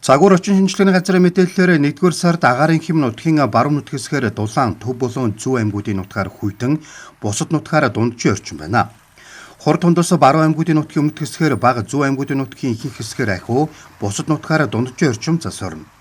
Загвар орчин шинжилгээний газрын мэдээллээр 1-р сард агаарын хэм нутгийн баруун нутгисгээр дулаан, төв болон зүүн аймагуудын нутгаар хүйтэн, бусад нутгаар дунджийн орчин байна. Хурд тундас баруун аймагуудын нутгийн өмнөд хэсгээр бага, зүүн аймагуудын нутгийн ихэнх хэсгээр ахиу, бусад нутгаар дунджийн орчим засварна.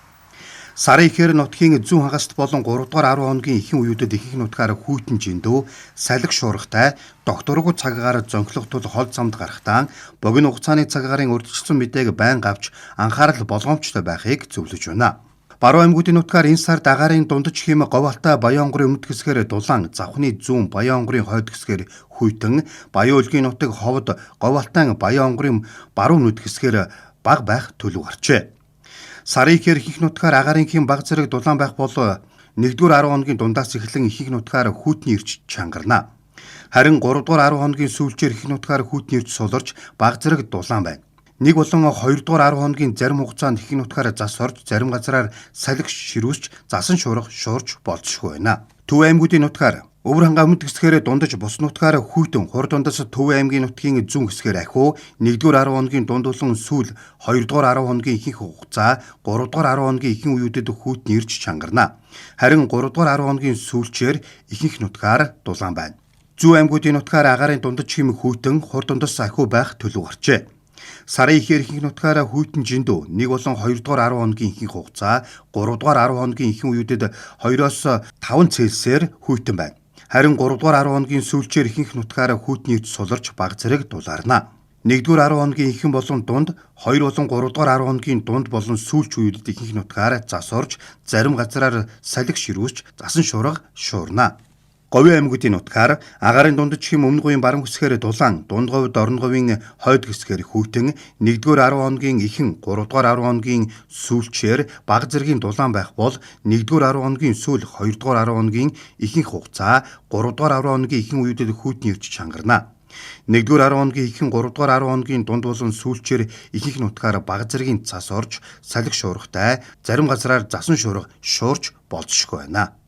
Сарын ихээр нутгийн зүүн хагаст болон 3 дугаар 10 хоногийн ихэнх үеүүдэд ихэнх нутгаар хүйтэн жиндүү, салхи шуургатай, докторгүй цагаагаар зөнхлөх тул хол замд гарахтаа богино хугацааны цагаарын урьдчилсан мэдээг байнга авч анхаарал болгоомжтой байхыг зөвлөж байна. Баруун аймагуудын нутгаар энэ сард агаарын дундаж хэм Говьалтай Баян онгорын өмнөд хэсгээр дулаан, Завхны зүүн Баян онгорын хойд хэсгээр хүйтэн, Баян өлгийн нутаг ховд Говьалтай Баян онгорын баруун нүд хэсгээр бага байх төлөв гарчээ. Сарын ихээр ихэнх нутгаар агаарын хэм бага зэрэг дулаан байх бол 1-р 10 хоногийн дундаас эхлэн ихэнх нутгаар хүйтний ирж чангарна. Харин 3-р 10 хоногийн сүүлчээр ихэнх нутгаар хүйтний ирж суларч бага зэрэг дулаан байна. 1 болон 2-р 10 хоногийн зарим хугацаанд ихэнх нутгаар зас орж, зарим газраар салхи ширүүсч, засан шуурга шуурж болцсохгүй байна. Төв аймагуудын нутгаар Өвөр хангаа өмнөд хэсгээр дундаж бус нутгаар хүйтэн, хурд дундас Төв аймгийн нутгийн зүүн хэсгээр ахиу, 1-р 10 хоногийн дунд болон сүүл 2-р 10 хоногийн ихэнх хугацаа, 3-р 10 хоногийн ихэнх үеүүдэд хүйтний ирж чангарна. Харин 3-р 10 хоногийн сүүлчээр ихэнх нутгаар дулаан байна. Зүүн аймагуудын нутгаар агаарын дундаж хэм хүйтэн, хурд дундас ахиу байх төлөв гарчээ. Сарын ихээр ихэнх нутгаараа хүйтэн жиндүү, 1 болон 2-р 10 хоногийн ихэнх хугацаа, 3-р 10 хоногийн ихэнх үеүүдэд 2-оос 5 Цельсиэр хүйтэн байна. Харин 3-р 10 хоногийн сүүлчээр ихэнх нутгаараа хүйтний ирж суларч бага зэрэг дулаарна. 1-р 10 хоногийн ихэнх болон дунд, 2 болон 3-р 10 хоногийн дунд болон сүүлч үеүүдэд ихэнх нутгаар зас орж, зарим газраар салхи ширүүсч, засан шуурга шуурна. Говийн аймагуудын нутгаар агаарын дундаж хэм өмнө говийн баруун хэсгээр дулаан, дунд говьд орон говийн хойд хэсгээр хүйтэн, 1-р 10 хоногийн ихэнх, 3-р 10 хоногийн сүүлчээр бага зэргийн дулаан байх бол 1-р 10 хоногийн сүүл, 2-р 10 хоногийн ихэнх хугацаа, 3-р 10 хоногийн ихэнх үеүүдэд хүйтний ирж чангарна. 1-р 10 хоногийн ихэнх, 3-р 10 хоногийн дунд болон сүүлчээр ихэнх нутгаар бага зэргийн цас орж, салхи шуургатай, зарим газраар засан шуурга шуурж болцсохгүй байна.